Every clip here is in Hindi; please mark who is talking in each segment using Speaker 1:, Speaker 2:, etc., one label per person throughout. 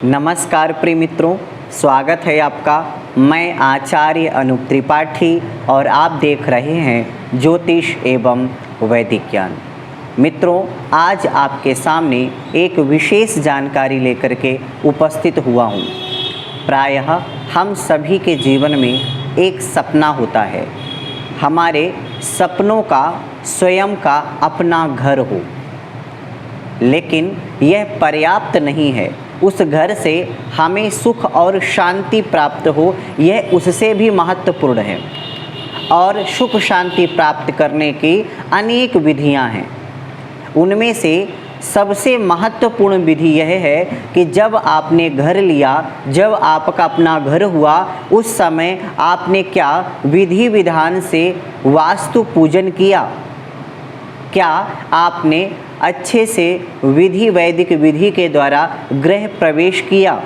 Speaker 1: नमस्कार प्रिय मित्रों, स्वागत है आपका। मैं आचार्य अनूप त्रिपाठी और आप देख रहे हैं ज्योतिष एवं वैदिक ज्ञान। मित्रों, आज आपके सामने एक विशेष जानकारी लेकर के उपस्थित हुआ हूँ। प्रायः हम सभी के जीवन में एक सपना होता है, हमारे सपनों का स्वयं का अपना घर हो, लेकिन यह पर्याप्त नहीं है। उस घर से हमें सुख और शांति प्राप्त हो, यह उससे भी महत्वपूर्ण है। और सुख शांति प्राप्त करने की अनेक विधियां हैं। उनमें से सबसे महत्वपूर्ण विधि यह है कि जब आपने घर लिया, जब आपका अपना घर हुआ, उस समय आपने क्या विधि विधान से वास्तु पूजन किया? क्या आपने अच्छे से विधि वैदिक विधि के द्वारा गृह प्रवेश किया?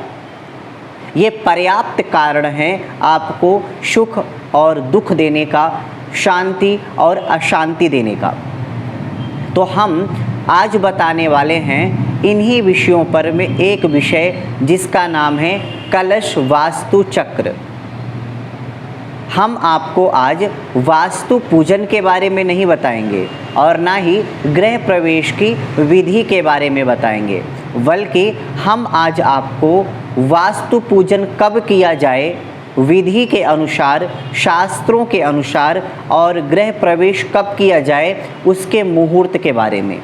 Speaker 1: ये पर्याप्त कारण है आपको सुख और दुख देने का, शांति और अशांति देने का। तो हम आज बताने वाले हैं इन्हीं विषयों पर में एक विषय जिसका नाम है कलश वास्तु चक्र। हम आपको आज वास्तु पूजन के बारे में नहीं बताएंगे और ना ही गृह प्रवेश की विधि के बारे में बताएंगे, बल्कि हम आज आपको वास्तु पूजन कब किया जाए, विधि के अनुसार, शास्त्रों के अनुसार, और गृह प्रवेश कब किया जाए उसके मुहूर्त के बारे में।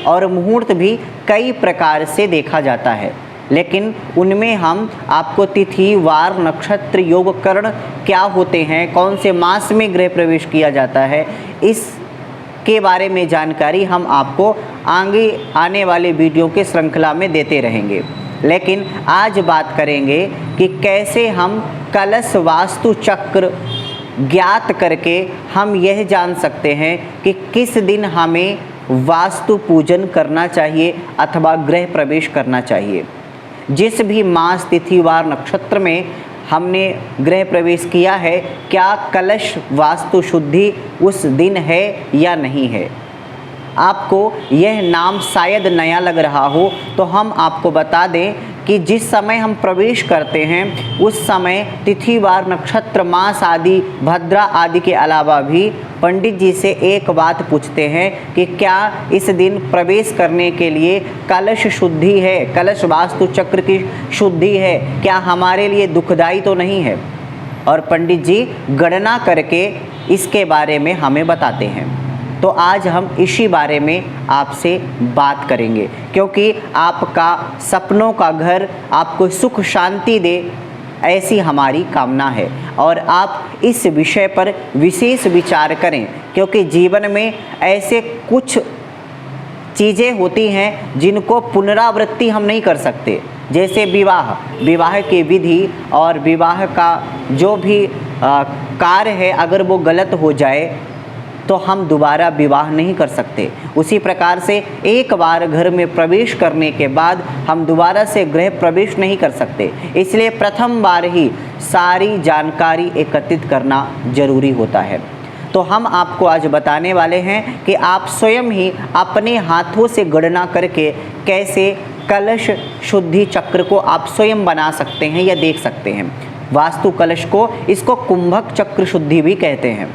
Speaker 1: और मुहूर्त भी कई प्रकार से देखा जाता है, लेकिन उनमें हम आपको तिथि, वार, नक्षत्र, योग, करण क्या होते हैं, कौन से मास में गृह प्रवेश किया जाता है, इसके बारे में जानकारी हम आपको आगे आने वाले वीडियो के श्रृंखला में देते रहेंगे। लेकिन आज बात करेंगे कि कैसे हम कलश वास्तु चक्र ज्ञात करके हम यह जान सकते हैं कि किस दिन हमें वास्तु पूजन करना चाहिए अथवा गृह प्रवेश करना चाहिए। जिस भी मास, तिथि, वार, नक्षत्र में हमने गृह प्रवेश किया है, क्या कलश वास्तु शुद्धि उस दिन है या नहीं है? आपको यह नाम शायद नया लग रहा हो, तो हम आपको बता दें कि जिस समय हम प्रवेश करते हैं उस समय तिथि, वार, नक्षत्र, मास आदि, भद्रा आदि के अलावा भी पंडित जी से एक बात पूछते हैं कि क्या इस दिन प्रवेश करने के लिए कलश शुद्धि है, कलश वास्तु चक्र की शुद्धि है, क्या हमारे लिए दुखदाई तो नहीं है? और पंडित जी गणना करके इसके बारे में हमें बताते हैं। तो आज हम इसी बारे में आपसे बात करेंगे, क्योंकि आपका सपनों का घर आपको सुख शांति दे, ऐसी हमारी कामना है। और आप इस विषय पर विशेष विचार करें, क्योंकि जीवन में ऐसे कुछ चीज़ें होती हैं जिनको पुनरावृत्ति हम नहीं कर सकते। जैसे विवाह की विधि और विवाह का जो भी कार्य है, अगर वो गलत हो जाए तो हम दोबारा विवाह नहीं कर सकते। उसी प्रकार से एक बार घर में प्रवेश करने के बाद हम दोबारा से गृह प्रवेश नहीं कर सकते। इसलिए प्रथम बार ही सारी जानकारी एकत्रित करना जरूरी होता है। तो हम आपको आज बताने वाले हैं कि आप स्वयं ही अपने हाथों से गणना करके कैसे कलश शुद्धि चक्र को आप स्वयं बना सकते हैं या देख सकते हैं। वास्तु कलश को, इसको कुंभक चक्र शुद्धि भी कहते हैं।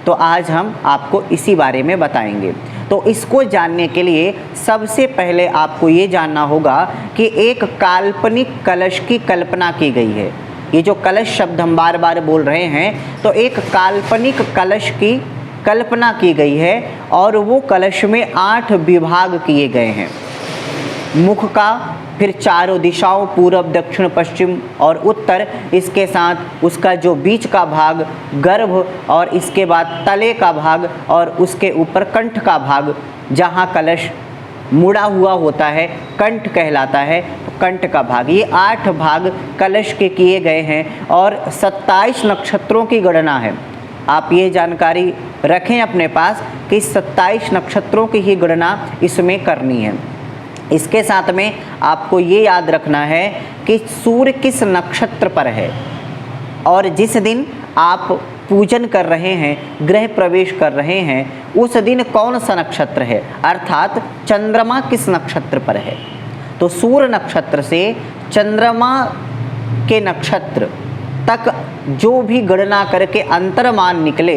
Speaker 1: तो आज हम आपको इसी बारे में बताएंगे। तो इसको जानने के लिए सबसे पहले आपको ये जानना होगा कि एक काल्पनिक कलश की कल्पना की गई है। ये जो कलश शब्द हम बार बार बोल रहे हैं, तो एक काल्पनिक कलश की कल्पना की गई है और वो कलश में 8 विभाग किए गए हैं। मुख का, फिर चारों दिशाओं, पूर्व, दक्षिण, पश्चिम और उत्तर, इसके साथ उसका जो बीच का भाग गर्भ, और इसके बाद तले का भाग, और उसके ऊपर कंठ का भाग, जहाँ कलश मुड़ा हुआ होता है कंठ कहलाता है, तो कंठ का भाग। ये 8 भाग कलश के किए गए हैं और 27 नक्षत्रों की गणना है। आप ये जानकारी रखें अपने पास कि 27 नक्षत्रों की ही गणना इसमें करनी है। इसके साथ में आपको ये याद रखना है कि सूर्य किस नक्षत्र पर है, और जिस दिन आप पूजन कर रहे हैं, गृह प्रवेश कर रहे हैं, उस दिन कौन सा नक्षत्र है, अर्थात चंद्रमा किस नक्षत्र पर है। तो सूर्य नक्षत्र से चंद्रमा के नक्षत्र तक जो भी गणना करके अंतर्मान निकले,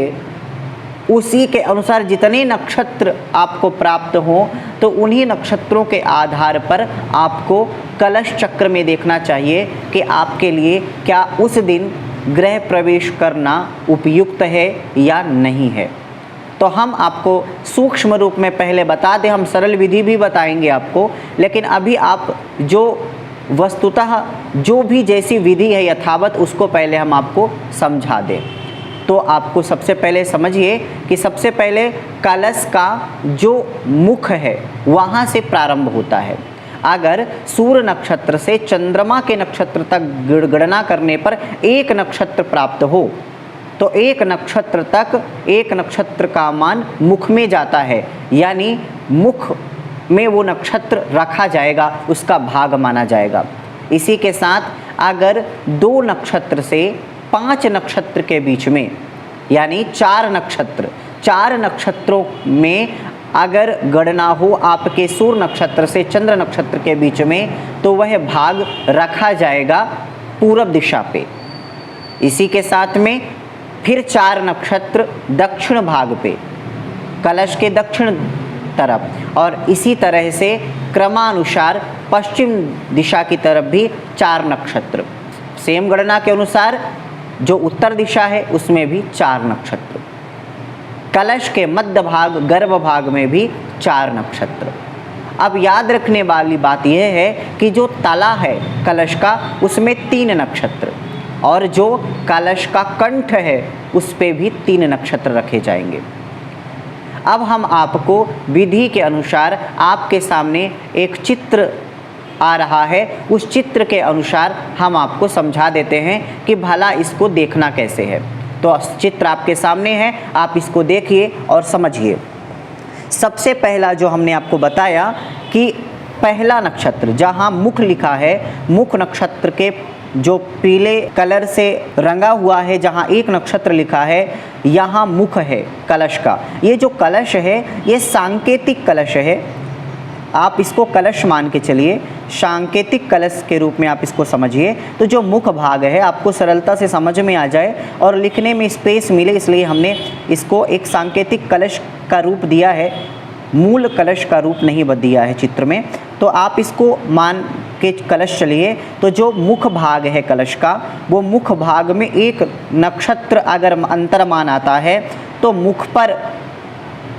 Speaker 1: उसी के अनुसार जितने नक्षत्र आपको प्राप्त हो, तो उन्हीं नक्षत्रों के आधार पर आपको कलश चक्र में देखना चाहिए कि आपके लिए क्या उस दिन गृह प्रवेश करना उपयुक्त है या नहीं है। तो हम आपको सूक्ष्म रूप में पहले बता दें, हम सरल विधि भी बताएंगे आपको, लेकिन अभी आप जो वस्तुतः जो भी जैसी विधि है यथावत, उसको पहले हम आपको समझा दें। तो आपको सबसे पहले समझिए कि सबसे पहले कलश का जो मुख है वहाँ से प्रारंभ होता है। अगर सूर्य नक्षत्र से चंद्रमा के नक्षत्र तक गणना करने पर एक नक्षत्र प्राप्त हो, तो एक नक्षत्र तक एक नक्षत्र का मान मुख में जाता है, यानी मुख में वो नक्षत्र रखा जाएगा, उसका भाग माना जाएगा। इसी के साथ अगर 2 नक्षत्र से 5 नक्षत्र के बीच में, यानी 4 नक्षत्रों में अगर गणना हो आपके सूर्य नक्षत्र से चंद्र नक्षत्र के बीच में, तो वह भाग रखा जाएगा पूरब दिशा पे। इसी के साथ में फिर 4 नक्षत्र दक्षिण भाग पे, कलश के दक्षिण तरफ, और इसी तरह से क्रमानुसार पश्चिम दिशा की तरफ भी 4 नक्षत्र। सेम गणना के अनुसार जो उत्तर दिशा है उसमें भी 4 नक्षत्र। कलश के मध्य भाग गर्भ भाग में भी 4 नक्षत्र। अब याद रखने वाली बात यह है कि जो तला है कलश का उसमें 3 नक्षत्र, और जो कलश का कंठ है उस पे भी 3 नक्षत्र रखे जाएंगे। अब हम आपको विधि के अनुसार आपके सामने एक चित्र आ रहा है, उस चित्र के अनुसार हम आपको समझा देते हैं कि भला इसको देखना कैसे है। तो चित्र आपके सामने है, आप इसको देखिए और समझिए। सबसे पहला जो हमने आपको बताया कि पहला नक्षत्र जहाँ मुख लिखा है, मुख नक्षत्र के जो पीले कलर से रंगा हुआ है, जहाँ एक नक्षत्र लिखा है, यहाँ मुख है कलश का। ये जो कलश है ये सांकेतिक कलश है, आप इसको कलश मान के चलिए, सांकेतिक कलश के रूप में आप इसको समझिए। तो जो मुख भाग है आपको सरलता से समझ में आ जाए और लिखने में स्पेस मिले, इसलिए हमने इसको एक सांकेतिक कलश का रूप दिया है, मूल कलश का रूप नहीं दिया है चित्र में। तो आप इसको मान के कलश चलिए। तो जो मुख भाग है कलश का, वो मुख भाग में एक नक्षत्र अगर अंतर्मान आता है तो मुख पर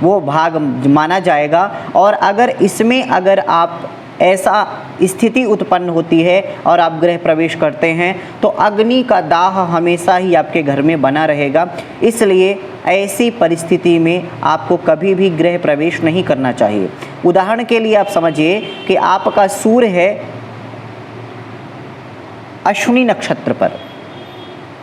Speaker 1: वो भाग माना जाएगा। और अगर इसमें अगर आप ऐसा स्थिति उत्पन्न होती है और आप गृह प्रवेश करते हैं तो अग्नि का दाह हमेशा ही आपके घर में बना रहेगा। इसलिए ऐसी परिस्थिति में आपको कभी भी गृह प्रवेश नहीं करना चाहिए। उदाहरण के लिए आप समझिए कि आपका सूर्य है अश्विनी नक्षत्र पर,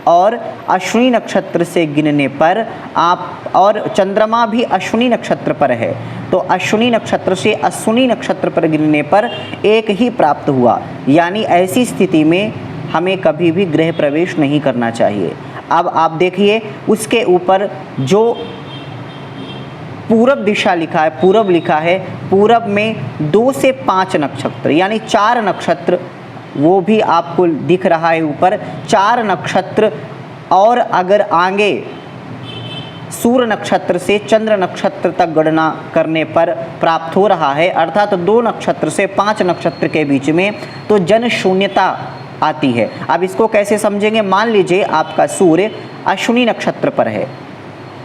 Speaker 1: और अश्विनी नक्षत्र से गिनने पर आप, और चंद्रमा भी अश्विनी नक्षत्र पर है, तो अश्विनी नक्षत्र से अश्विनी नक्षत्र पर गिनने पर एक ही प्राप्त हुआ। यानी ऐसी स्थिति में हमें कभी भी गृह प्रवेश नहीं करना चाहिए। अब आप देखिए उसके ऊपर जो पूरब दिशा लिखा है, पूरब लिखा है, पूरब में 2 से 5 नक्षत्र यानी 4 नक्षत्र वो भी आपको दिख रहा है ऊपर, 4 नक्षत्र। और अगर आगे सूर्य नक्षत्र से चंद्र नक्षत्र तक गणना करने पर प्राप्त हो रहा है, अर्थात 2 नक्षत्र से 5 नक्षत्र के बीच में, तो जन शून्यता आती है। अब इसको कैसे समझेंगे? मान लीजिए आपका सूर्य अश्विनी नक्षत्र पर है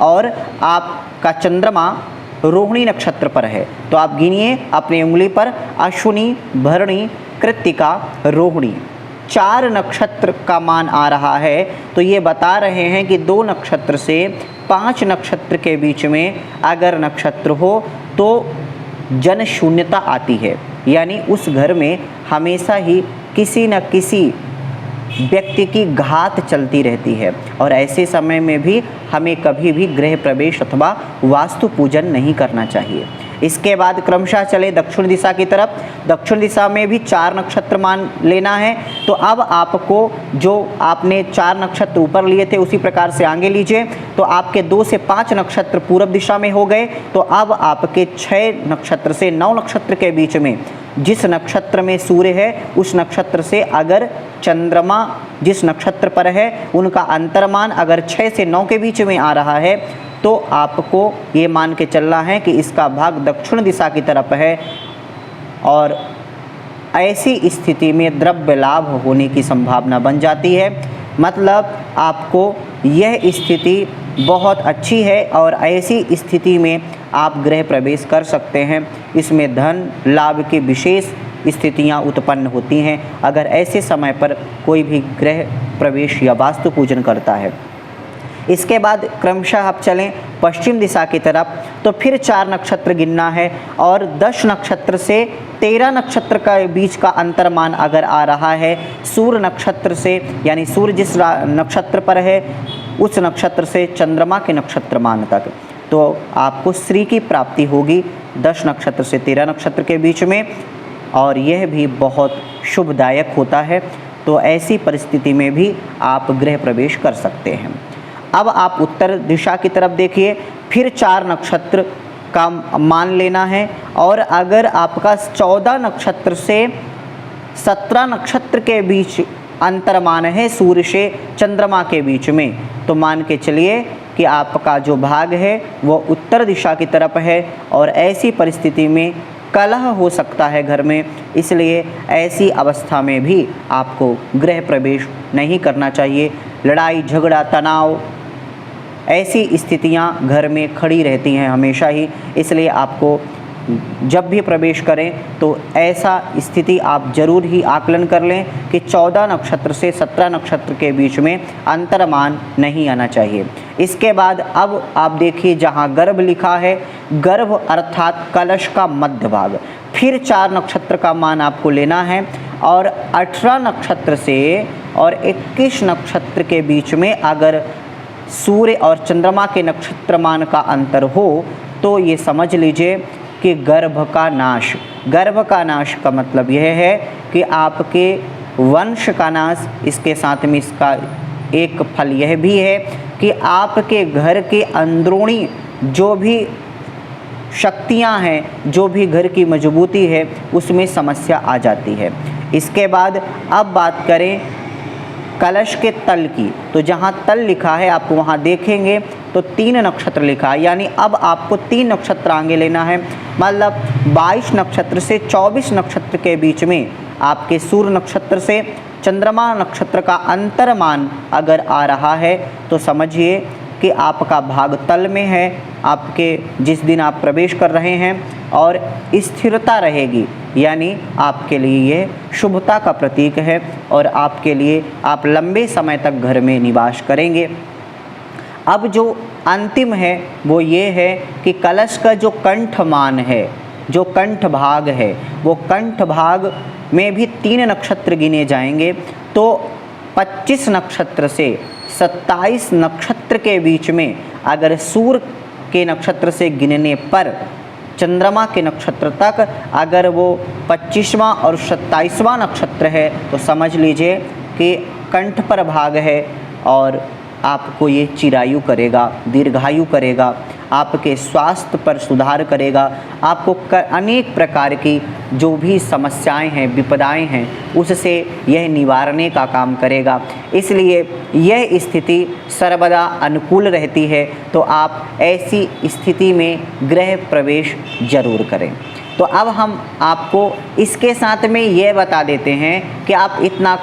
Speaker 1: और आपका चंद्रमा रोहिणी नक्षत्र पर है, तो आप गिनिए अपनी उंगली पर, अश्विनी, भरणी, कृत्तिका, रोहिणी, 4 नक्षत्र का मान आ रहा है। तो ये बता रहे हैं कि 2 नक्षत्र से 5 नक्षत्र के बीच में अगर नक्षत्र हो तो जन शून्यता आती है, यानी उस घर में हमेशा ही किसी न किसी व्यक्ति की घात चलती रहती है। और ऐसे समय में भी हमें कभी भी गृह प्रवेश अथवा वास्तु पूजन नहीं करना चाहिए। इसके बाद क्रमशः चले दक्षिण दिशा की तरफ। दक्षिण दिशा में भी 4 नक्षत्र मान लेना है। तो अब आपको जो आपने 4 नक्षत्र ऊपर लिए थे उसी प्रकार से आगे लीजिए। तो आपके 2 से 5 नक्षत्र पूर्व दिशा में हो गए। तो अब आपके 6 नक्षत्र से 9 नक्षत्र के बीच में जिस नक्षत्र में सूर्य है उस नक्षत्र से अगर चंद्रमा जिस नक्षत्र पर है उनका अंतर्मान अगर 6 से 9 के बीच में आ रहा है तो आपको ये मान के चलना है कि इसका भाग दक्षिण दिशा की तरफ है और ऐसी स्थिति में द्रव्य लाभ होने की संभावना बन जाती है। मतलब आपको यह स्थिति बहुत अच्छी है और ऐसी स्थिति में आप गृह प्रवेश कर सकते हैं। इसमें धन लाभ की विशेष स्थितियां उत्पन्न होती हैं अगर ऐसे समय पर कोई भी गृह प्रवेश या वास्तु पूजन करता है। इसके बाद क्रमशः आप चलें पश्चिम दिशा की तरफ। तो फिर 4 नक्षत्र गिनना है और 10 नक्षत्र से 13 नक्षत्र का बीच का अंतर्मान अगर आ रहा है सूर्य नक्षत्र से, यानी सूर्य जिस नक्षत्र पर है उस नक्षत्र से चंद्रमा के नक्षत्र मान तक, तो आपको श्री की प्राप्ति होगी 10 नक्षत्र से 13 नक्षत्र के बीच में, और यह भी बहुत शुभदायक होता है। तो ऐसी परिस्थिति में भी आप गृह प्रवेश कर सकते हैं। अब आप उत्तर दिशा की तरफ देखिए। फिर 4 नक्षत्र का मान लेना है और अगर आपका 14 नक्षत्र से 17 नक्षत्र के बीच अंतर्मान है सूर्य से चंद्रमा के बीच में, तो मान के चलिए कि आपका जो भाग है वो उत्तर दिशा की तरफ है और ऐसी परिस्थिति में कलह हो सकता है घर में। इसलिए ऐसी अवस्था में भी आपको गृह प्रवेश नहीं करना चाहिए। लड़ाई झगड़ा तनाव ऐसी स्थितियां घर में खड़ी रहती हैं हमेशा ही। इसलिए आपको जब भी प्रवेश करें तो ऐसा स्थिति आप जरूर ही आकलन कर लें कि 14 नक्षत्र से 17 नक्षत्र के बीच में अंतर्मान नहीं आना चाहिए। इसके बाद अब आप देखिए जहां गर्भ लिखा है, गर्भ अर्थात कलश का मध्य भाग, फिर 4 नक्षत्र का मान आपको लेना है और 18 नक्षत्र से और 21 नक्षत्र के बीच में अगर सूर्य और चंद्रमा के नक्षत्र मान का अंतर हो तो ये समझ लीजिए कि गर्भ का नाश। गर्भ का नाश का मतलब यह है कि आपके वंश का नाश। इसके साथ में इसका एक फल यह भी है कि आपके घर के अंदरूनी जो भी शक्तियां हैं, जो भी घर की मजबूती है, उसमें समस्या आ जाती है। इसके बाद अब बात करें कलश के तल की, तो जहाँ तल लिखा है आप वहाँ देखेंगे तो 3 नक्षत्र लिखा है, यानी अब आपको 3 नक्षत्र आगे लेना है। मतलब 22 नक्षत्र से 24 नक्षत्र के बीच में आपके सूर्य नक्षत्र से चंद्रमा नक्षत्र का अंतर्मान अगर आ रहा है तो समझिए कि आपका भाग तल में है। आपके जिस दिन आप प्रवेश कर रहे हैं और स्थिरता रहेगी, यानी आपके लिए ये शुभता का प्रतीक है और आपके लिए आप लंबे समय तक घर में निवास करेंगे। अब जो अंतिम है वो ये है कि कलश का जो कंठ मान है, जो कंठ भाग है, वो कंठ भाग में भी 3 नक्षत्र गिने जाएंगे। तो 25 नक्षत्र से 27 नक्षत्र के बीच में अगर सूर्य के नक्षत्र से गिनने पर चंद्रमा के नक्षत्र तक अगर वो 25वां और 27वां नक्षत्र है तो समझ लीजिए कि कंठ पर भाग है और आपको ये चिरायु करेगा, दीर्घायु करेगा, आपके स्वास्थ्य पर सुधार करेगा, आपको अनेक प्रकार की जो भी समस्याएं हैं, विपदाएं हैं, उससे यह निवारने का काम करेगा। इसलिए यह स्थिति सर्वदा अनुकूल रहती है। तो आप ऐसी स्थिति में गृह प्रवेश जरूर करें। तो अब हम आपको इसके साथ में ये बता देते हैं कि आप इतना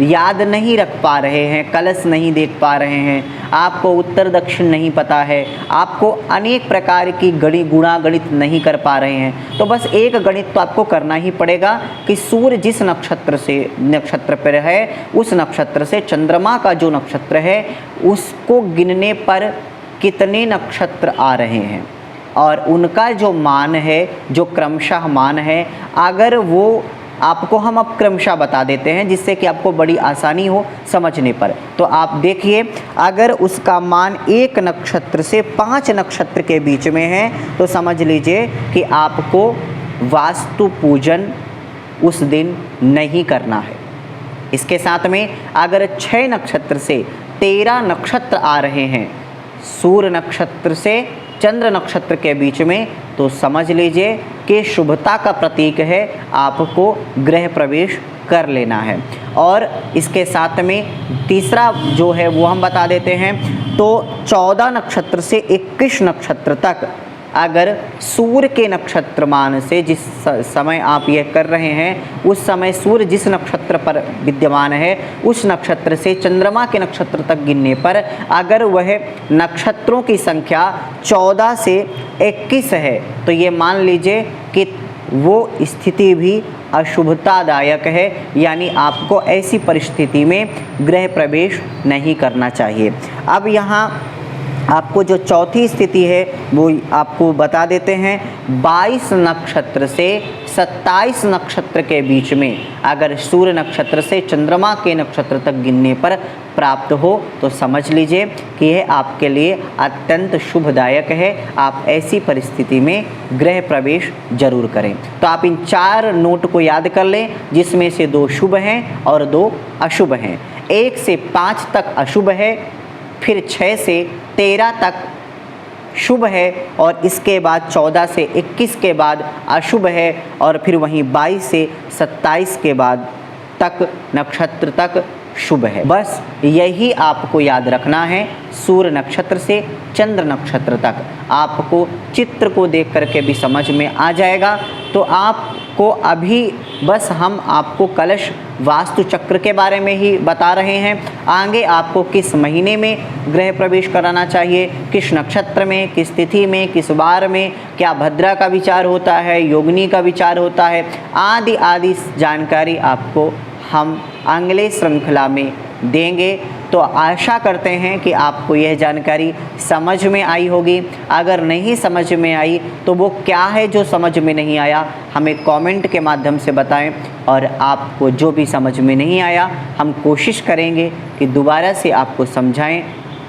Speaker 1: याद नहीं रख पा रहे हैं, कलश नहीं देख पा रहे हैं, आपको उत्तर दक्षिण नहीं पता है, आपको अनेक प्रकार की गुणा गणित नहीं कर पा रहे हैं, तो बस एक गणित तो आपको करना ही पड़ेगा कि सूर्य जिस नक्षत्र पर है उस नक्षत्र से चंद्रमा का जो नक्षत्र है उसको गिनने पर कितने नक्षत्र आ रहे हैं और उनका जो मान है, जो क्रमशः मान है, अगर वो आपको हम अब क्रमशः बता देते हैं, जिससे कि आपको बड़ी आसानी हो समझने पर। तो आप देखिए, अगर उसका मान 1 नक्षत्र से 5 नक्षत्र के बीच में है तो समझ लीजिए कि आपको वास्तु पूजन उस दिन नहीं करना है। इसके साथ में अगर 6 नक्षत्र से 13 नक्षत्र आ रहे हैं सूर्य नक्षत्र से चंद्र नक्षत्र के बीच में, तो समझ लीजिए कि शुभता का प्रतीक है, आपको गृह प्रवेश कर लेना है। और इसके साथ में तीसरा जो है वो हम बता देते हैं, तो 14 नक्षत्र से 21 नक्षत्र तक अगर सूर्य के नक्षत्र मान से जिस समय आप ये कर रहे हैं उस समय सूर्य जिस नक्षत्र पर विद्यमान है उस नक्षत्र से चंद्रमा के नक्षत्र तक गिनने पर अगर वह नक्षत्रों की संख्या 14 से 21 है तो ये मान लीजिए कि वो स्थिति भी अशुभतादायक है, यानी आपको ऐसी परिस्थिति में गृह प्रवेश नहीं करना चाहिए। अब यहाँ आपको जो चौथी स्थिति है वो आपको बता देते हैं। 22 नक्षत्र से 27 नक्षत्र के बीच में अगर सूर्य नक्षत्र से चंद्रमा के नक्षत्र तक गिनने पर प्राप्त हो तो समझ लीजिए कि यह आपके लिए अत्यंत शुभदायक है। आप ऐसी परिस्थिति में गृह प्रवेश जरूर करें। तो आप इन 4 नोट को याद कर लें, जिसमें से 2 शुभ हैं और 2 अशुभ हैं। 1 से 5 तक अशुभ है, फिर 6 से 13 तक शुभ है और इसके बाद 14 से 21 के बाद अशुभ है और फिर वहीं 22 से 27 के बाद तक नक्षत्र तक शुभ है। बस यही आपको याद रखना है। सूर्य नक्षत्र से चंद्र नक्षत्र तक आपको चित्र को देख करके भी समझ में आ जाएगा। तो आपको अभी बस हम आपको कलश वास्तु चक्र के बारे में ही बता रहे हैं। आगे आपको किस महीने में गृह प्रवेश कराना चाहिए, किस नक्षत्र में, किस तिथि में, किस वार में, क्या भद्रा का विचार होता है, योगिनी का विचार होता है, आदि आदि जानकारी आपको हम अगले श्रृंखला में देंगे। तो आशा करते हैं कि आपको यह जानकारी समझ में आई होगी। अगर नहीं समझ में आई तो वो क्या है जो समझ में नहीं आया, हमें कमेंट के माध्यम से बताएं। और आपको जो भी समझ में नहीं आया हम कोशिश करेंगे कि दोबारा से आपको समझाएं,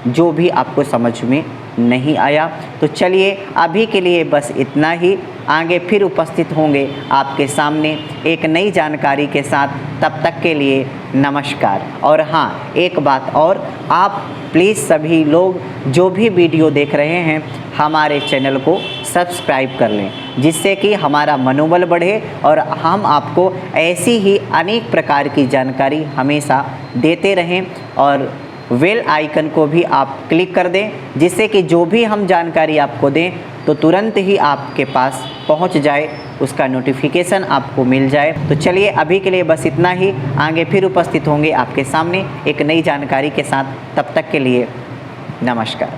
Speaker 1: जो भी आपको समझ में नहीं आया। तो चलिए अभी के लिए बस इतना ही। आगे फिर उपस्थित होंगे आपके सामने एक नई जानकारी के साथ। तब तक के लिए नमस्कार। और हाँ, एक बात और, आप प्लीज़ सभी लोग जो भी वीडियो देख रहे हैं हमारे चैनल को सब्सक्राइब कर लें, जिससे कि हमारा मनोबल बढ़े और हम आपको ऐसी ही अनेक प्रकार की जानकारी हमेशा देते रहें। और बेल आइकन को भी आप क्लिक कर दें, जिससे कि जो भी हम जानकारी आपको दें तो तुरंत ही आपके पास पहुंच जाए, उसका नोटिफिकेशन आपको मिल जाए। तो चलिए अभी के लिए बस इतना ही। आगे फिर उपस्थित होंगे आपके सामने एक नई जानकारी के साथ। तब तक के लिए नमस्कार।